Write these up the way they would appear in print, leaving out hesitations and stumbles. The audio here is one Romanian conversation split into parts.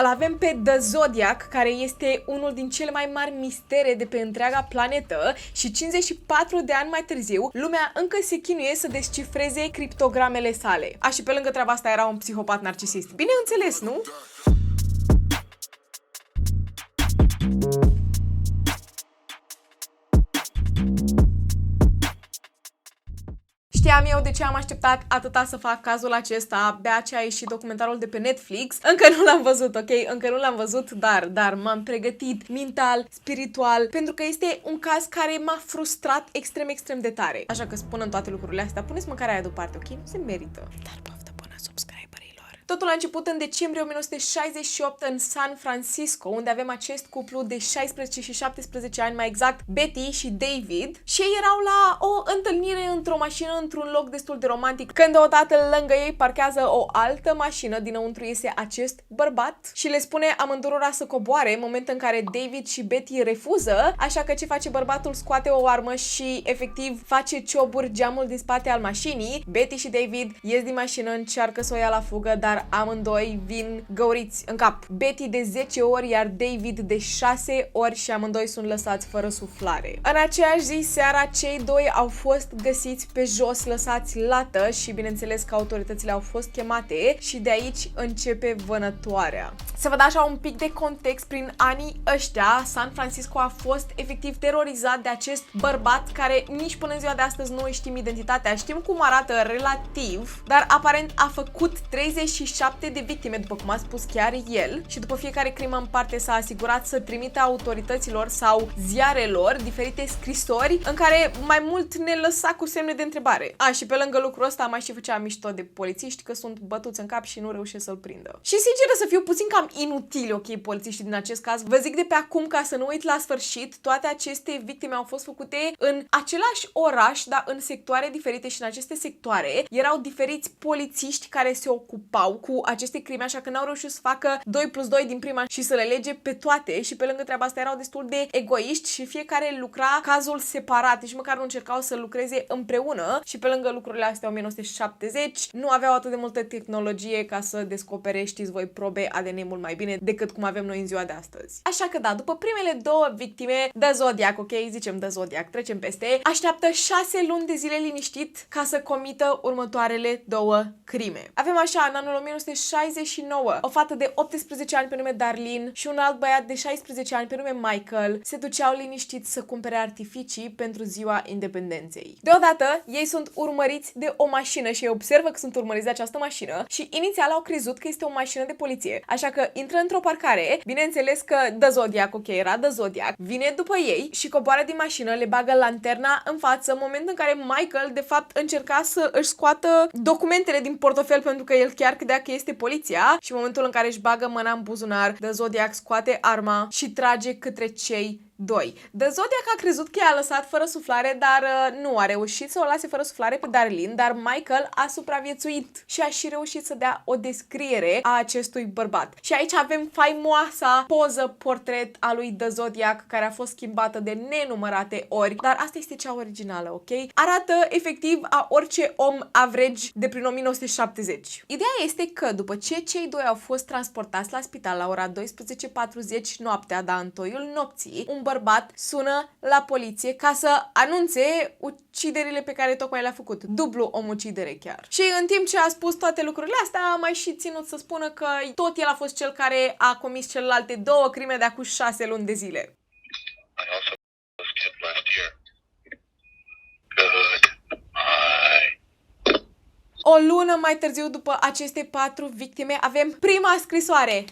Îl avem pe The Zodiac, care este unul din cele mai mari mistere de pe întreaga planetă și 54 de ani mai târziu, lumea încă se chinuie să descifreze criptogramele sale. Și pe lângă treaba asta era un psihopat narcisist. Bineînțeles, nu? Știam eu de ce am așteptat atâta să fac cazul acesta, abia ce a ieșit documentarul de pe Netflix. Încă nu l-am văzut, ok? Încă nu l-am văzut, dar m-am pregătit mental, spiritual, pentru că este un caz care m-a frustrat extrem de tare. Așa că spunând toate lucrurile astea, puneți măcar aia deoparte, ok? Nu se merită. Dar poftă bună subscriberilor. Totul a început în decembrie 1968 în San Francisco, unde avem acest cuplu de 16 și 17 ani, mai exact, Betty și David, și ei erau la o întâlnire într-o mașină într-un loc destul de romantic, când deodată lângă ei parchează o altă mașină, dinăuntru iese acest bărbat și le spune amândurora să coboare, în moment în care David și Betty refuză, așa că ce face bărbatul? Scoate o armă și efectiv face cioburi geamul din spate al mașinii. Betty și David ies din mașină, încearcă să o ia la fugă, dar amândoi vin găuriți în cap. Betty de 10 ori, iar David de 6 ori și amândoi sunt lăsați fără suflare. În aceeași zi, seara, cei doi au fost găsiți pe jos, lăsați lată și bineînțeles că autoritățile au fost chemate și de aici începe vânătoarea. Să vă dau așa un pic de context, prin anii ăștia, San Francisco a fost efectiv terorizat de acest bărbat care nici până în ziua de astăzi nu îi știm identitatea. Știm cum arată relativ, dar aparent a făcut 37 de victime, după cum a spus chiar el, și după fiecare crimă în parte s-a asigurat să trimită autorităților sau ziarelor diferite scrisori în care mai mult ne lăsa cu semne de întrebare. Și pe lângă lucrul ăsta mai și făcea mișto de polițiști că sunt bătuți în cap și nu reușesc să-l prindă. Și sincer să fiu puțin cam inutili, ok, polițiștii din acest caz. Vă zic de pe acum ca să nu uit la sfârșit, toate aceste victime au fost făcute în același oraș, dar în sectoare diferite și în aceste sectoare erau diferiți polițiști care se ocupau cu aceste crime, așa că n-au reușit să facă 2+2 din prima și să le lege pe toate și pe lângă treaba asta erau destul de egoiști și fiecare lucra cazul separat, nici măcar nu încercau să lucreze împreună și pe lângă lucrurile astea 1970 nu aveau atât de multă tehnologie ca să descopere, știți voi, probe ADN mult mai bine decât cum avem noi în ziua de astăzi. Așa că da, după primele două victime, The Zodiac, ok, zicem The Zodiac, trecem peste, așteaptă 6 luni de zile liniștit ca să comită următoarele două crime. Avem așa, în anul 1969, o fată de 18 ani pe nume Darlene și un alt băiat de 16 ani pe nume Michael se duceau liniștiți să cumpere artificii pentru ziua independenței. Deodată, ei sunt urmăriți de o mașină și ei observă că sunt urmăriți de această mașină și inițial au crezut că este o mașină de poliție. Așa că intră într-o parcare, bineînțeles că The Zodiac, ok, era The Zodiac, vine după ei și coboară din mașină, le bagă lanterna în față, în momentul în care Michael, de fapt, încerca să își scoată documentele din portofel pentru că el chiar credea că este poliția și în momentul în care își bagă mâna în buzunar, The Zodiac scoate arma și trage către cei doi. The Zodiac a crezut că i-a lăsat fără suflare, dar nu a reușit să o lase fără suflare pe Darlene, dar Michael a supraviețuit și a și reușit să dea o descriere a acestui bărbat. Și aici avem faimoasa poză portret a lui The Zodiac, care a fost schimbată de nenumărate ori, dar asta este cea originală, ok? Arată efectiv a orice om average de prin 1970. Ideea este că după ce cei doi au fost transportați la spital la ora 12:40 noaptea, dar în toiul nopții, un bărbat sună la poliție ca să anunțe uciderile pe care tocmai le-a făcut. Dublu omucidere chiar. Și în timp ce a spus toate lucrurile astea, a mai și ținut să spună că tot el a fost cel care a comis celelalte două crime de acum 6 luni de zile. O lună mai târziu, după aceste 4 victime, avem prima scrisoare.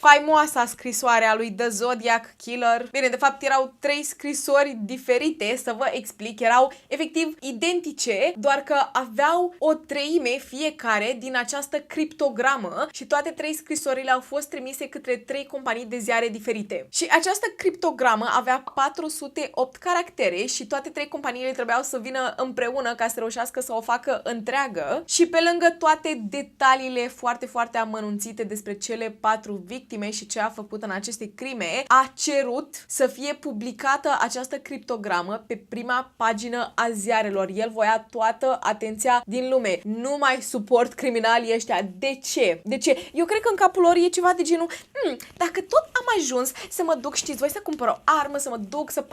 Faimoasa scrisoare a lui The Zodiac Killer. Bine, de fapt erau 3 scrisori diferite, să vă explic, erau efectiv identice, doar că aveau o treime fiecare din această criptogramă și toate 3 scrisorile au fost trimise către 3 companii de ziare diferite. Și această criptogramă avea 408 caractere și toate 3 companiile trebuiau să vină împreună ca să reușească să o facă întreagă și pe lângă toate detaliile foarte amănunțite despre cele 4 victime, victime și ce a făcut în aceste crime, a cerut să fie publicată această criptogramă pe prima pagină a ziarelor. El voia toată atenția din lume. Nu mai suport criminalii ăștia. De ce? De ce? Eu cred că în capul lor e ceva de genul dacă tot am ajuns să mă duc, știți voi, să cumpăr o armă, să mă duc, să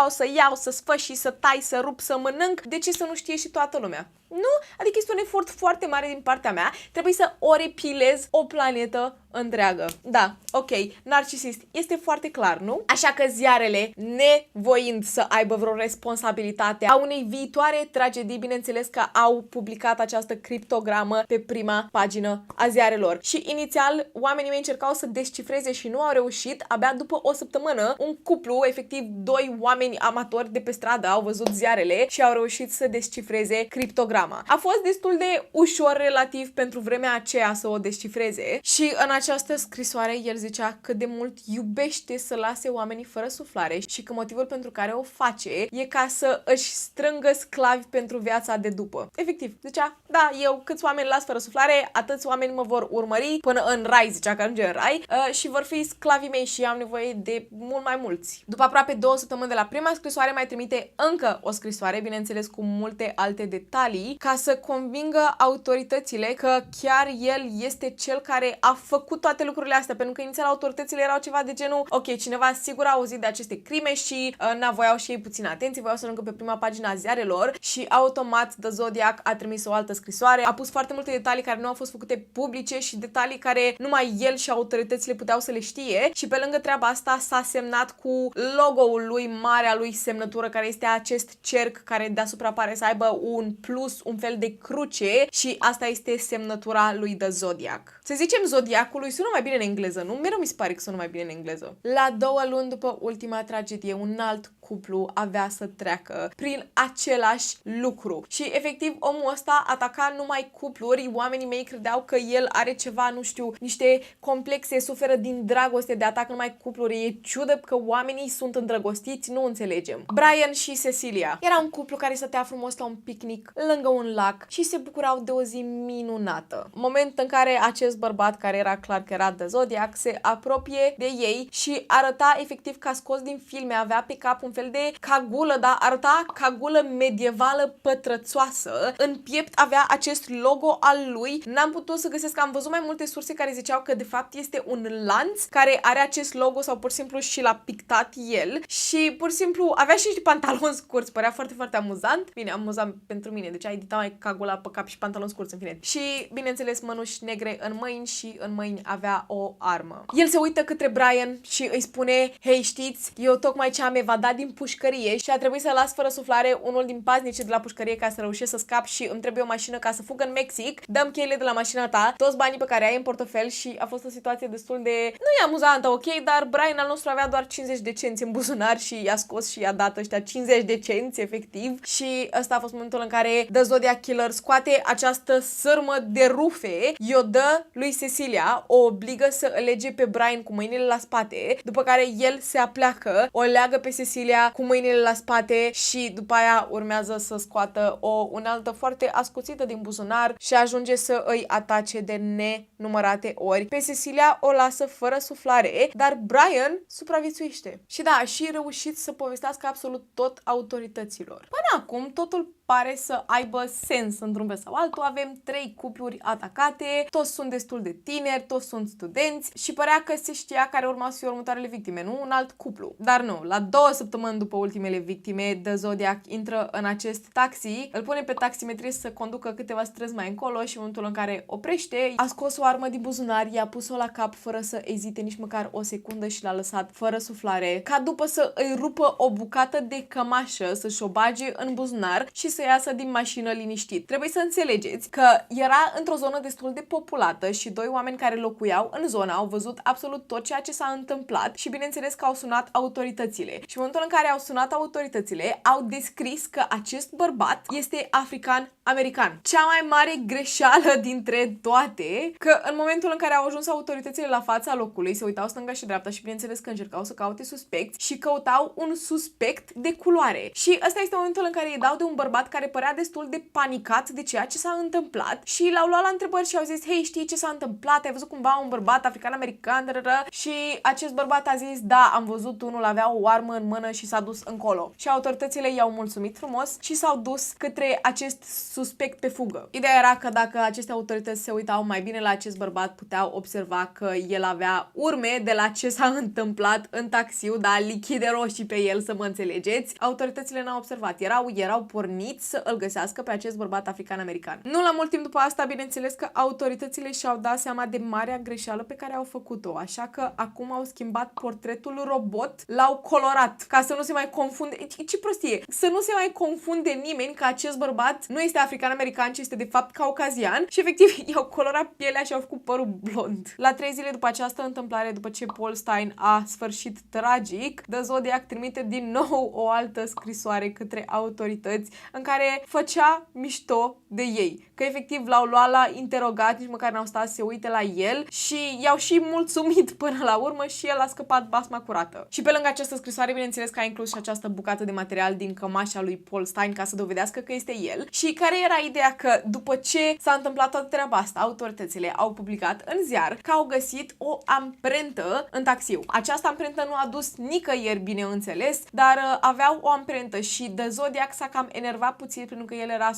să iau, să sfăși, să tai, să rup, să mănânc, de ce să nu știe și toată lumea? Nu? Adică este un efort foarte mare din partea mea. Trebuie să orepilez o planetă întreagă. Da, ok, narcisist. Este foarte clar, nu? Așa că ziarele, nevoind să aibă vreo responsabilitate a unei viitoare tragedii, bineînțeles că au publicat această criptogramă pe prima pagină a ziarelor. Și inițial, oamenii mei încercau să descifreze și nu au reușit. Abia după o săptămână, un cuplu, efectiv doi oameni amatori de pe stradă, au văzut ziarele și au reușit să descifreze criptograma. A fost destul de ușor relativ pentru vremea aceea să o descifreze și în această scrisoare el zicea cât de mult iubește să lase oamenii fără suflare și că motivul pentru care o face e ca să își strângă sclavi pentru viața de după. Efectiv, zicea, da, eu câți oameni las fără suflare, atâți oameni mă vor urmări până în rai, zicea că ajunge în rai, și vor fi sclavii mei și am nevoie de mult mai mulți. După aproape 2 săptămâni de la prima scrisoare mai trimite încă o scrisoare, bineînțeles cu multe alte detalii, ca să convingă autoritățile că chiar el este cel care a făcut toate lucrurile astea, pentru că inițial autoritățile erau ceva de genul, ok, cineva sigur a auzit de aceste crime și voiau și ei puțin atenție, voiau să ajungă pe prima pagină a ziarelor și automat The Zodiac a trimis o altă scrisoare, a pus foarte multe detalii care nu au fost făcute publice și detalii care numai el și autoritățile puteau să le știe și pe lângă treaba asta s-a semnat cu logo-ul lui, marea lui semnătură, care este acest cerc care deasupra pare să aibă un plus, un fel de cruce și asta este semnătura lui The Zodiac. Să zicem Zodiacului, sună mai bine în engleză, nu? Mereu mi se pare că sună mai bine în engleză. La 2 luni după ultima tragedie, un alt cuplu avea să treacă prin același lucru. Și efectiv omul ăsta ataca numai cupluri, oamenii mei credeau că el are ceva, nu știu, niște complexe, suferă din dragoste, de atac numai cupluri. E ciudă că oamenii sunt îndrăgostiți, nu înțelegem. Brian și Cecilia. Era un cuplu care stătea frumos la un picnic lângă un lac și se bucurau de o zi minunată. Moment în care acest bărbat, care era clar că era The Zodiac, se apropie de ei și arăta efectiv ca scos din filme, avea pe cap un fel de cagulă, dar arăta cagulă medievală pătrățoasă. În piept avea acest logo al lui. N-am putut să găsesc, am văzut mai multe surse care ziceau că de fapt este un lanț care are acest logo sau pur și simplu și l-a pictat el și pur și simplu avea și niște pantaloni scurți, părea foarte, foarte amuzant. Bine, amuzant pentru mine, deci ai edita mai cagula pe cap și pantaloni scurți, în fine. Și, bineînțeles, mănuși negre în mâini și în mâini avea o armă. El se uită către Brian și îi spune, hei, știți, eu tocmai ce am evadat din pușcărie și a trebuit să las fără suflare unul din paznicii de la pușcărie ca să reușesc să scap și îmi trebuie o mașină ca să fug în Mexic. Dăm cheile de la mașina ta, toți banii pe care ai în portofel și a fost o situație destul de... Nu e amuzantă, ok, dar Brian al nostru avea doar 50 de cenți în buzunar și i-a scos și i-a dat ăștia 50 de cenți, efectiv. Și ăsta a fost momentul în care The Zodiac Killer scoate această sârmă de rufe, i-o dă lui Cecilia, o obligă să îl lege pe Brian cu mâinile la spate, după care el se apleacă, o leagă pe Cecilia cu mâinile la spate și după aia urmează să scoată o unealtă foarte ascuțită din buzunar și ajunge să îi atace de nenumărate ori. Pe Cecilia o lasă fără suflare, dar Brian supraviețuiește. Și da, a și reușit să povestească absolut tot autorităților. Până acum, totul pare să aibă sens într-un fel sau altul. Avem 3 cupluri atacate, toți sunt destul de tineri, toți sunt studenți și părea că se știa care urma să fie următoarele victime, nu un alt cuplu. Dar nu, la 2 săptămâni după ultimele victime, The Zodiac intră în acest taxi, îl pune pe taximetrist să conducă câteva străzi mai încolo și în momentul în care oprește, a scos o armă din buzunar, i-a pus-o la cap fără să ezite nici măcar o secundă și l-a lăsat fără suflare, ca după să îi rupă o bucată de cămașă, să-și o bage în buzunar și să iasă din mașină liniștit. Trebuie să înțelegeți că era într-o zonă destul de populată și 2 oameni care locuiau în zonă au văzut absolut tot ceea ce s-a întâmplat și bineînțeles că au sunat autoritățile. Și în momentul în care au sunat autoritățile, au descris că acest bărbat este african american. Cea mai mare greșeală dintre toate, că în momentul în care au ajuns autoritățile la fața locului, se uitau stânga și dreapta și bineînțeles că încercau să caute suspecți și căutau un suspect de culoare. Și ăsta este momentul în care îi dau de un bărbat care părea destul de panicat de ceea ce s-a întâmplat și l-au luat la întrebări și au zis: hei, știi ce s-a întâmplat? Ai văzut cumva un bărbat african-american? Și acest bărbat a zis: da, am văzut unul, avea o armă în mână și s-a dus încolo. Și autoritățile i-au mulțumit frumos și s-au dus către acest suspect pe fugă. Ideea era că dacă aceste autorități se uitau mai bine la acest bărbat, puteau observa că el avea urme de la ce s-a întâmplat în taxiu, da, lichide roșii pe el, să mă înțelegeți. Autoritățile n-au observat. Erau porniți să îl găsească pe acest bărbat african-american. Nu la mult timp după asta, bineînțeles că autoritățile și-au dat seama de marea greșeală pe care au făcut-o, așa că acum au schimbat portretul robot, l-au colorat, ca să nu se mai confunde. Ce prostie! Să nu se mai confunde nimeni că acest bărbat nu este african-american, ci este de fapt caucazian și efectiv i-au colorat pielea și au făcut părul blond. La 3 zile după această întâmplare, după ce Paul Stine a sfârșit tragic, The Zodiac trimite din nou o altă scrisoare către autorități în care făcea mișto de ei. Că efectiv l-au luat la interogat, nici măcar n-au stat să se uite la el și i-au și mulțumit până la urmă și el a scăpat basma curată. Și pe lângă această scrisoare, bineînțeles că a inclus și această bucată de material din cămașa lui Paul Stine ca să dovedească că este el. Și care era ideea? Că după ce s-a întâmplat toată treaba asta, autoritățile au publicat în ziar că au găsit o amprentă în taxiu. Această amprentă nu a dus nicăieri, bineînțeles, dar aveau o amprentă și The Zodiac s-a cam enervat puțin pentru că el era 100%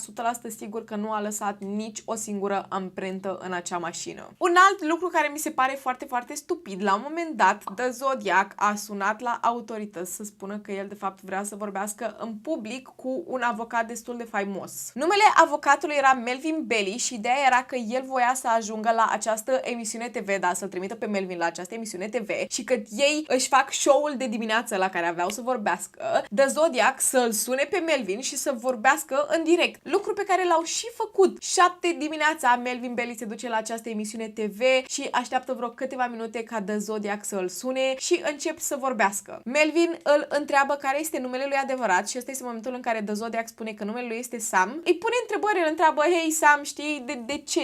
sigur că nu a lăsat nici o singură amprentă în acea mașină. Un alt lucru care mi se pare foarte, foarte stupid, la un moment dat The Zodiac a sunat la autorități să spună că el de fapt vrea să vorbească în public cu un avocat destul de faimos. Numele avocatului era Melvin Belli și ideea era că el voia să ajungă la această emisiune TV, da, să-l trimită pe Melvin la această emisiune TV și că ei își fac show-ul de dimineață la care aveau să vorbească, The Zodiac să-l sune pe Melvin și să vorbească în direct. Lucru pe care l-au și făcut. 7 dimineața Melvin Belli se duce la această emisiune TV și așteaptă vreo câteva minute ca The Zodiac să îl sune și încep să vorbească. Melvin îl întreabă care este numele lui adevărat și ăsta este momentul în care The Zodiac spune că numele lui este Sam. Îi pune întrebări, îl întreabă: hei Sam, știi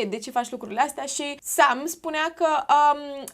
de ce faci lucrurile astea? Și Sam spunea că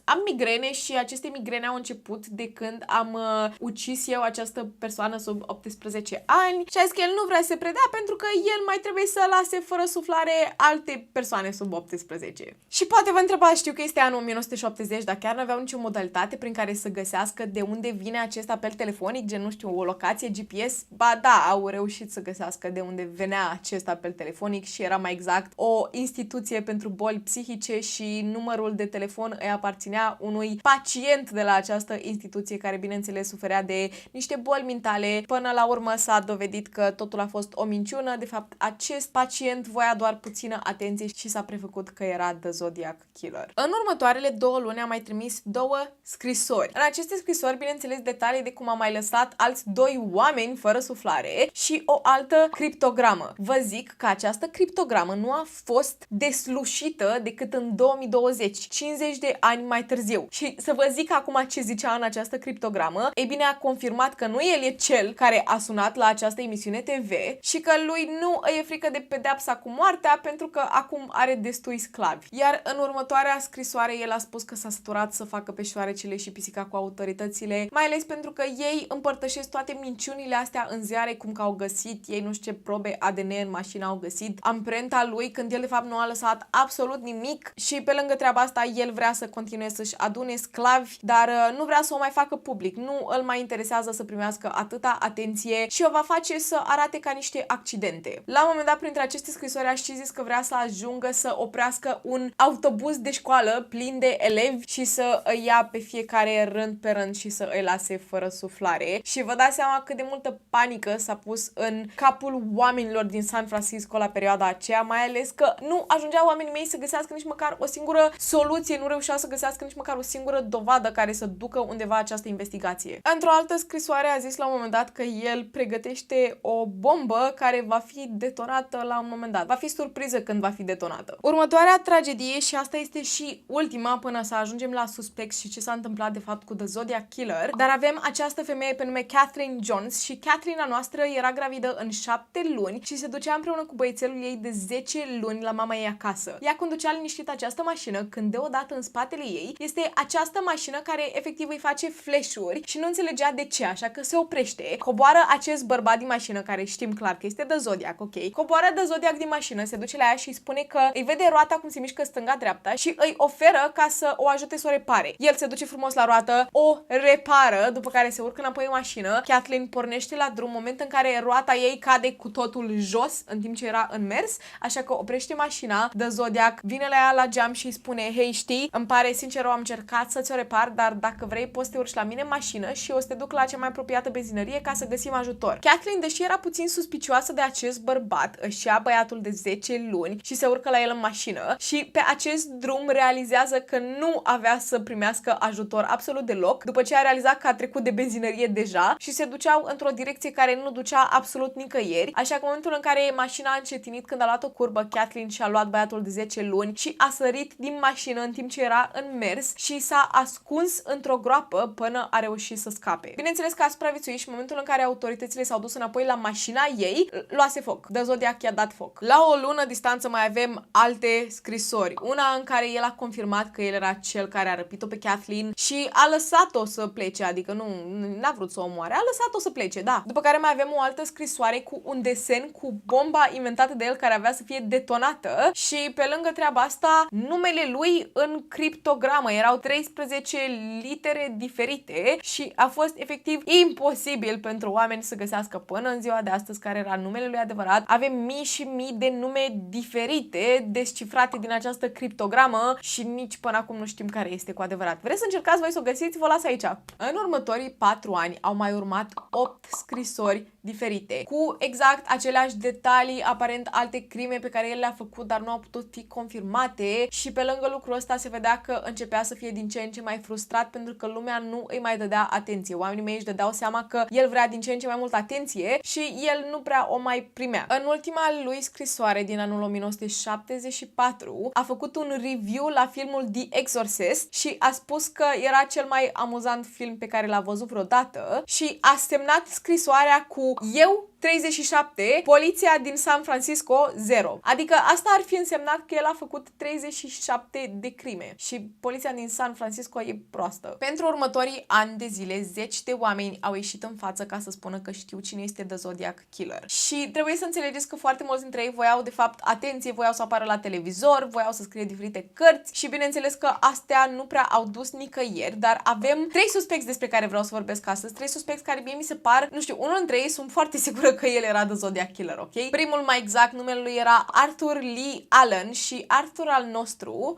am migrene și aceste migrene au început de când am ucis eu această persoană sub 18 ani și a zis că el nu vrea să se predea pentru că el mai trebuie să lase fără suflare alte persoane sub 18. Și poate vă întrebați, știu că este anul 1970, dar chiar nu aveau nicio modalitate prin care să găsească de unde vine acest apel telefonic, gen, nu știu, o locație GPS? Ba da, au reușit să găsească de unde venea acest apel telefonic și era mai exact o instituție pentru boli psihice și numărul de telefon îi aparținea unui pacient de la această instituție care, bineînțeles, suferea de niște boli mentale. Până la urmă s-a dovedit că totul a fost o minciună. De fapt, acest pacient voia doar puțină atenție și s-a prefăcut că era The Zodiac Killer. În următoarele 2 luni a mai trimis 2 scrisori. În aceste scrisori, bineînțeles, detalii de cum a mai lăsat alți 2 oameni fără suflare și o altă criptogramă. Vă zic că această criptogramă nu a fost deslușită decât în 2020, 50 de ani mai târziu. Și să vă zic acum ce zicea în această criptogramă, ei bine, a confirmat că nu el e cel care a sunat la această emisiune TV și că lui nu îi e frică de pedeapsa cu moartea pentru că acum are destui sclavi. Iar în următoarea scrisoare el a spus că s-a săturat să facă pe șoarecele și pisica cu autoritățile, mai ales pentru că ei împărtășesc toate minciunile astea în ziare, cum că au găsit ei nu știu ce probe ADN în mașină, au găsit amprenta lui când el de fapt nu a lăsat absolut nimic și pe lângă treaba asta el vrea să continue să-și adune sclavi, dar nu vrea să o mai facă public. Nu îl mai interesează să primească atâta atenție și o va face să arate ca niște accidente. La un moment dat, printre aceste scrisori, a și zis că vrea să ajungă să oprească un autobuz de școală plin de elevi și să îi ia pe fiecare rând pe rând și să îi lase fără suflare. Și vă dați seama cât de multă panică s-a pus în capul oamenilor din San Francisco la perioada aceea, mai ales că nu ajungeau oamenii mei să găsească nici măcar o singură soluție, nu reușeau să găsească nici măcar o singură dovadă care să ducă undeva această investigație. Într-o altă scrisoare a zis la un moment dat că el pregătește o bombă care va fi detonată la un moment dat. Va fi surpriză când va fi detonată. Următoarea tragedie, și asta este și ultima până să ajungem la suspect și ce s-a întâmplat de fapt cu The Zodiac Killer, dar avem această femeie pe nume Catherine Jones și Catherine a noastră era gravidă în 7 luni și se ducea împreună împreună cu băiețelul ei de 10 luni la mama ei acasă. Ea conducea liniștit această mașină când deodată în spatele ei este această mașină care efectiv îi face flash-uri și nu înțelegea de ce, așa că se oprește, coboară acest bărbat din mașină care știm clar că este The Zodiac, ok? Coboară The Zodiac din mașină, se duce la ea și îi spune că îi vede roata cum se mișcă stânga-dreapta și îi oferă ca să o ajute să o repare. El se duce frumos la roată, o repară, după care se urcă înapoi în mașină. Kathleen pornește la drum, moment în care roata ei cade cu totul jos în timp ce era în mers, așa că oprește mașina. The Zodiac vine la ea la geam și îi spune: hei, știi, îmi pare sincer, am încercat să ți-o repar, dar dacă vrei poți să te urci la mine în mașină și o să te duc la cea mai apropiată benzinărie ca să găsim ajutor. Kathleen, deși era puțin suspicioasă de acest bărbat, își ia băiatul de 10 luni și se urcă la el în mașină și pe acest drum realizează că nu avea să primească ajutor absolut deloc, după ce a realizat că a trecut de benzinărie deja și se duceau într-o direcție care nu ducea absolut nicăieri, așa că în momentul în care mașina a încetinit când a luat o curbă, Kathleen și-a luat băiatul de 10 luni și a sărit din mașină în timp ce era în mers și s-a ascuns într-o groapă până a reușit să scape. Bineînțeles că a supraviețuit și în momentul în care autoritățile s-au dus înapoi la mașina ei, luase foc. The Zodiac i-a dat foc. La o lună distanță mai avem alte scrisori. Una în care el a confirmat că el era cel care a răpit-o pe Kathleen și a lăsat-o să plece, adică n-a vrut să o omoare, a lăsat-o să plece, da. După care mai avem o altă scrisoare cu un desen cu bomba inventată de el care avea să fie detonată și pe lângă treaba asta, numele lui în criptogramă. Erau 13 litere diferite și a fost efectiv imposibil pentru oameni să găsească până în ziua de astăzi care era numele lui adevărat. Avem mii și mii de nume diferite descifrate din această criptogramă și nici până acum nu știm care este cu adevărat. Vreți să încercați voi să o găsiți? Vă las aici. În următorii 4 ani au mai urmat 8 scrisori diferite cu exact aceleași detalii, aparent alte crime pe care el le-a făcut, dar nu au putut fi confirmate și pe lângă lucrul ăsta se vedea că începea să fie din ce în ce mai frustrat pentru că lumea nu îi mai dădea atenție. Oamenii mei își dădeau seama că el vrea din ce în ce mai multă atenție și el nu prea o mai primea. În ultima lui scrisoare din anul 1974 a făcut un review la filmul The Exorcist și a spus că era cel mai amuzant film pe care l-a văzut vreodată și a semnat scrisoarea cu eu 37, poliția din San Francisco 0. Adică asta ar fi însemnat că el a făcut 37 de crime și poliția din San Francisco e proastă. Pentru următorii ani de zile, zeci de oameni au ieșit în față ca să spună că știu cine este The Zodiac Killer. Și trebuie să înțelegeți că foarte mulți dintre ei voiau de fapt atenție, voiau să apară la televizor, voiau să scrie diferite cărți și bineînțeles că astea nu prea au dus nicăieri, dar avem 3 suspecți despre care vreau să vorbesc astăzi, 3 suspecți care mie mi se par, nu știu, unul dintre ei sunt foarte sigură că el era The Zodiac Killer, ok? Primul, mai exact, numele lui era Arthur Lee Allen și Arthur al nostru,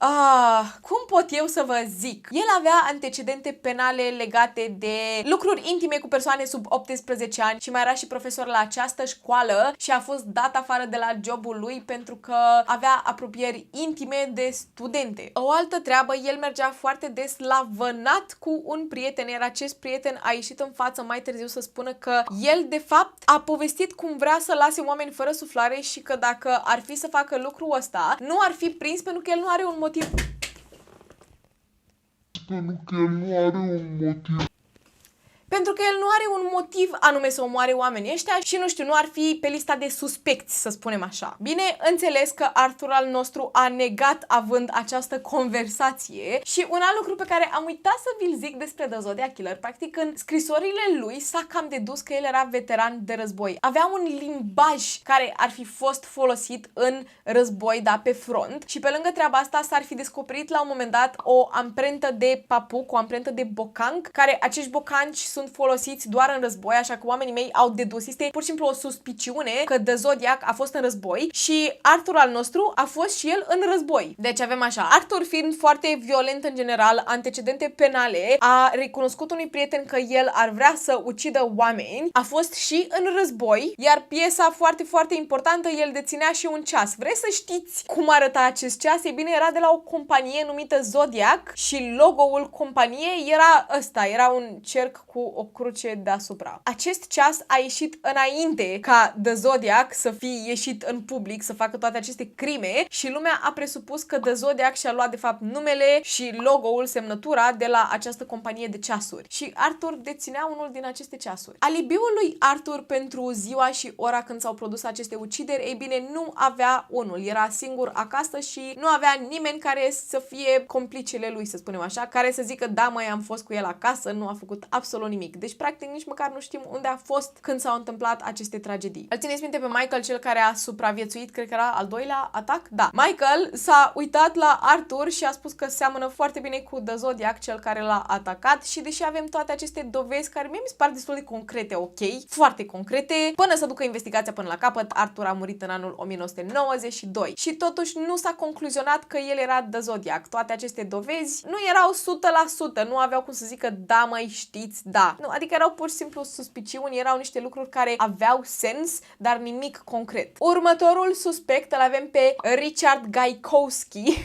cum pot eu să vă zic? El avea antecedente penale legate de lucruri intime cu persoane sub 18 ani și mai era și profesor la această școală și a fost dat afară de la jobul lui pentru că avea apropieri intime de studente. O altă treabă, el mergea foarte des la vânat cu un prieten, iar acest prieten a ieșit în față mai târziu să spună că el, de fapt, a povestit cum vrea să lase oameni fără suflare și că dacă ar fi să facă lucrul ăsta, nu ar fi prins pentru că el nu are un motiv. Pentru că el nu are un motiv anume să omoare oamenii ăștia și nu știu, nu ar fi pe lista de suspecți, să spunem așa. Bine, înțeles că Arthur al nostru a negat având această conversație și un alt lucru pe care am uitat să vi-l zic despre The Zodiac Killer, practic în scrisorile lui s-a cam dedus că el era veteran de război. Avea un limbaj care ar fi fost folosit în război, da, pe front și pe lângă treaba asta s-ar fi descoperit la un moment dat o amprentă de papuc, o amprentă de bocanc, care acești bocanci sunt folosiți doar în război, așa că oamenii mei au dedus. Este pur și simplu o suspiciune că The Zodiac a fost în război și Arthur al nostru a fost și el în război. Deci avem așa, Arthur fiind foarte violent în general, antecedente penale, a recunoscut unui prieten că el ar vrea să ucidă oameni, a fost și în război, iar piesa foarte, foarte importantă, el deținea și un ceas. Vreți să știți cum arăta acest ceas? E bine, era de la o companie numită Zodiac și logo-ul companiei era ăsta, era un cerc cu o cruce deasupra. Acest ceas a ieșit înainte ca The Zodiac să fie ieșit în public, să facă toate aceste crime și lumea a presupus că The Zodiac și-a luat de fapt numele și logo-ul, semnătura de la această companie de ceasuri. Și Arthur deținea unul din aceste ceasuri. Alibiul lui Arthur pentru ziua și ora când s-au produs aceste ucideri, ei bine, nu avea unul. Era singur acasă și nu avea nimeni care să fie complicele lui, să spunem așa, care să zică da, măi, am fost cu el acasă, nu a făcut absolut nimic. Deci, practic, nici măcar nu știm unde a fost când s-au întâmplat aceste tragedii. Îl țineți minte pe Michael, cel care a supraviețuit, cred că era al doilea atac? Da. Michael s-a uitat la Arthur și a spus că seamănă foarte bine cu The Zodiac, cel care l-a atacat și deși avem toate aceste dovezi care mie mi se par destul de concrete, ok, foarte concrete, până să ducă investigația până la capăt, Arthur a murit în anul 1992 și totuși nu s-a concluzionat că el era The Zodiac. Toate aceste dovezi nu erau 100%, nu aveau cum să zică da, măi, știți, da. Nu, adică erau pur și simplu suspiciuni, erau niște lucruri care aveau sens, dar nimic concret. Următorul suspect îl avem pe Richard Gajkowski.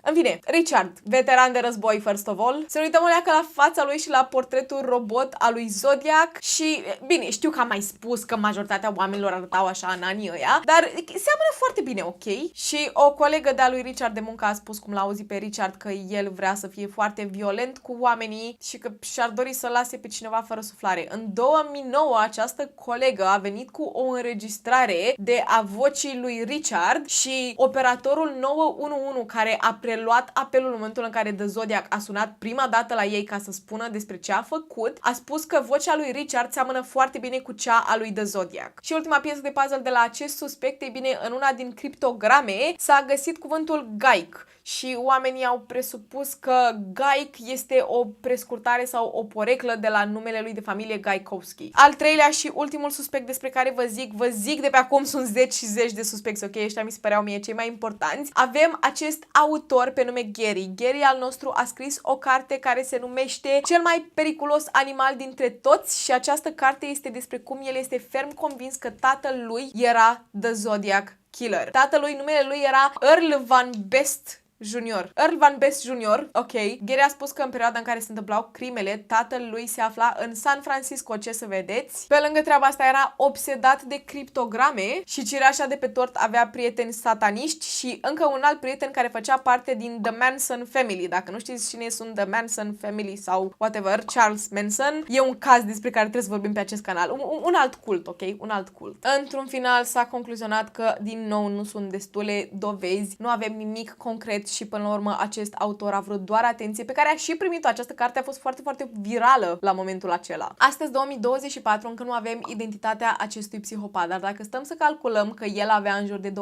În fine, Richard, veteran de război, first of all. Să ne uităm că la fața lui și la portretul robot al lui Zodiac și, bine, știu că am mai spus că majoritatea oamenilor arătau așa în anii ăia, dar seamănă foarte bine, ok? Și o colegă de-a lui Richard de muncă a spus, cum l-a auzit pe Richard, că el vrea să fie foarte violent cu oamenii și că și-ar dori să lase pe cineva fără suflare. În 2009, această colegă a venit cu o înregistrare de a vocii lui Richard și operatorul 911 care a preluat apelul în momentul în care The Zodiac a sunat prima dată la ei ca să spună despre ce a făcut, a spus că vocea lui Richard seamănă foarte bine cu cea a lui The Zodiac. Și ultima piesă de puzzle de la acest suspect, e bine, în una din criptograme s-a găsit cuvântul Gaik și oamenii au presupus că Gaik este o prescurtare sau o poreclă de la numele lui de familie Gajkowski. Al treilea și ultimul suspect despre care vă zic de pe acum, sunt zeci și zeci de suspecți, ok? Ăștia mi se păreau mie cei mai importanți. Avem acest autor pe nume Gary. Gary al nostru a scris o carte care se numește Cel mai periculos animal dintre toți și această carte este despre cum el este ferm convins că tatăl lui era The Zodiac Killer. Tatălui, numele lui era Earl Van Best Jr., ok. Gary a spus că în perioada în care se întâmplau crimele, tatăl lui se afla în San Francisco, ce să vedeți. Pe lângă treaba asta era obsedat de criptograme și cireașa de pe tort avea prieteni sataniști și încă un alt prieten care făcea parte din The Manson Family. Dacă nu știți cine sunt The Manson Family sau whatever, Charles Manson, e un caz despre care trebuie să vorbim pe acest canal. Un alt cult, ok? Un alt cult. Într-un final s-a concluzionat că din nou nu sunt destule dovezi, nu avem nimic concret și până la urmă acest autor a vrut doar atenție pe care a și primit-o. Această carte a fost foarte, foarte virală la momentul acela. Astăzi, 2024, încă nu avem identitatea acestui psihopat, dar dacă stăm să calculăm că el avea în jur de 25-30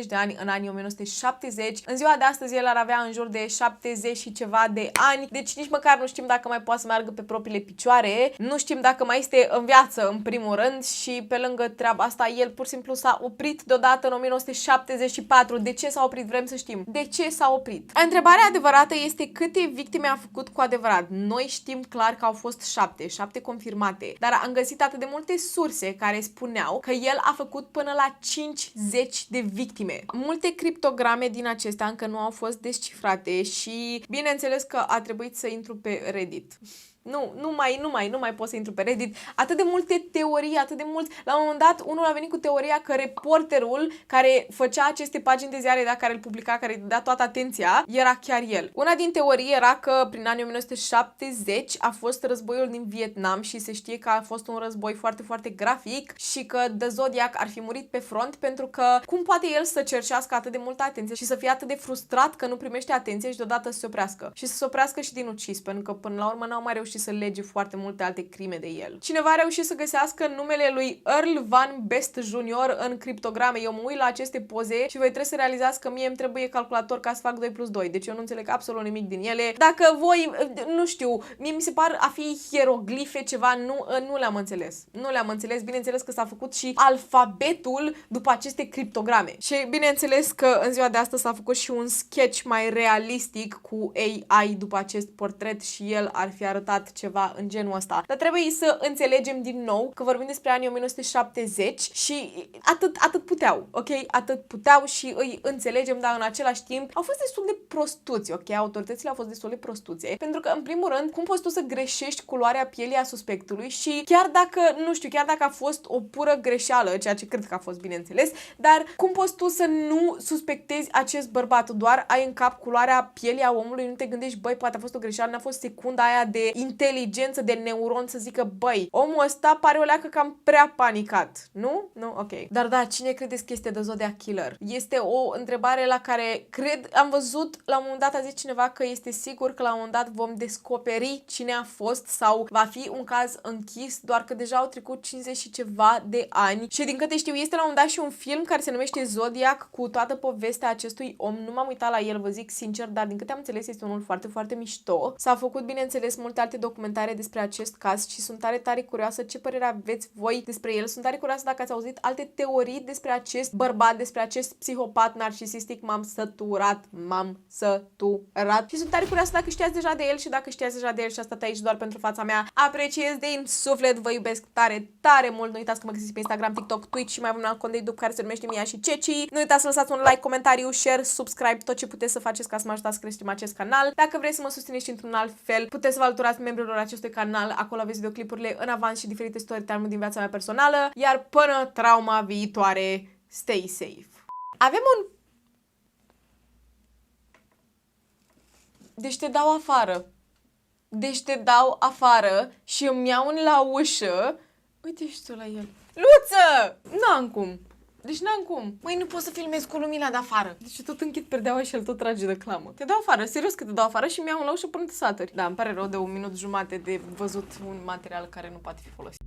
de ani în anii 1970, în ziua de astăzi el ar avea în jur de 70 și ceva de ani, deci nici măcar nu știm dacă mai poate să meargă pe propriile picioare, nu știm dacă mai este în viață în primul rând și pe lângă treaba asta el pur și simplu s-a oprit deodată în 1974. De ce s-a oprit? Vrem să știm. De ce s-a oprit? Întrebarea adevărată este câte victime a făcut cu adevărat. Noi știm clar că au fost 7 confirmate, dar am găsit atât de multe surse care spuneau că el a făcut până la 50 de victime. Multe criptograme din acestea încă nu au fost descifrate și bineînțeles că a trebuit să intru pe Reddit. Nu mai pot să intru pe Reddit. Atât de multe teorii, atât de mulți. La un moment dat, unul a venit cu teoria că reporterul care făcea aceste pagini de ziare, care îl publica, care îi dea toată atenția, era chiar el. Una din teorii era că prin anii 1970 a fost războiul din Vietnam și se știe că a fost un război foarte, foarte grafic și că The Zodiac ar fi murit pe front pentru că cum poate el să cercească atât de multă atenție și să fie atât de frustrat că nu primește atenție și deodată să se oprească. Și să se oprească și din ucis, pentru că până la urmă n-au mai reușit să lege foarte multe alte crime de el. Cineva a reușit să găsească numele lui Earl Van Best Jr. în criptograme. Eu mă uit la aceste poze și voi trebuie să realizați că mie îmi trebuie calculator ca să fac 2 plus 2. Deci eu nu înțeleg absolut nimic din ele. Dacă voi, nu știu, mie mi se par a fi hieroglife ceva, nu le-am înțeles. Nu le-am înțeles. Bineînțeles că s-a făcut și alfabetul după aceste criptograme. Și bineînțeles că în ziua de astăzi s-a făcut și un sketch mai realistic cu AI după acest portret și el ar fi arătat întâmplat ceva în genul ăsta. Dar trebuie să înțelegem din nou că vorbim despre anii 1970 și atât puteau, ok? Atât puteau și îi înțelegem, dar în același timp au fost destul de prostuți, ok? Autoritățile au fost destul de prostuțe, pentru că, în primul rând, cum poți tu să greșești culoarea pielii a suspectului și chiar dacă, nu știu, chiar dacă a fost o pură greșeală, ceea ce cred că a fost, bineînțeles, dar cum poți tu să nu suspectezi acest bărbat? Doar ai în cap culoarea pielii a omului, nu te gândești, băi, poate a fost o greșeală, n-a fost secunda aia de inteligență, de neuron să zică, băi, omul ăsta pare o leacă cam prea panicat, nu? Nu? Ok. Dar da, cine credeți că este The Zodiac Killer? Este o întrebare la care am văzut, la un moment dat a zis cineva că este sigur că la un moment dat vom descoperi cine a fost sau va fi un caz închis, doar că deja au trecut 50 și ceva de ani și din câte știu este la un moment dat și un film care se numește Zodiac cu toată povestea acestui om. Nu m-am uitat la el, vă zic sincer, dar din câte am înțeles este unul foarte, foarte mișto. S-a făcut, bineînțeles, multe alte documentare despre acest caz și sunt tare, tare curioasă ce părere aveți voi despre el. Sunt tare curioasă dacă ați auzit alte teorii despre acest bărbat, despre acest psihopat narcisistic. M-am săturat și sunt tare curioasă dacă știați deja de el și dacă știați deja de el și a stat aici doar pentru fața mea. Apreciez din suflet, vă iubesc tare, tare mult. Nu uitați că mă găsiți pe Instagram, TikTok, Twitch și mai avem un alt cont de YouTube care se numește Mia și Ceci. Nu uitați să lăsați un like, comentariu, share, subscribe, tot ce puteți să faceți ca să mă ajutați să creștem acest canal. Dacă vreți să mă susțineți într-un alt fel, puteți să vă alăturați membrilor acestui canal. Acolo aveți videoclipurile în avans și diferite story time din viața mea personală. Iar până trauma viitoare, stay safe. Avem un... Deci te dau afară. Deci te dau afară și îmi iau un la ușă. Uite și tu la el. Luță! N-am cum. Deci n-am cum. Măi, nu pot să filmez cu lumina de afară. Deci tot închid perdeaua și el tot trage de clamă. Te dau afară, serios că te dau afară și mi-au un la ușă până te saturi. Da, îmi pare rău de un minut jumate de văzut un material care nu poate fi folosit.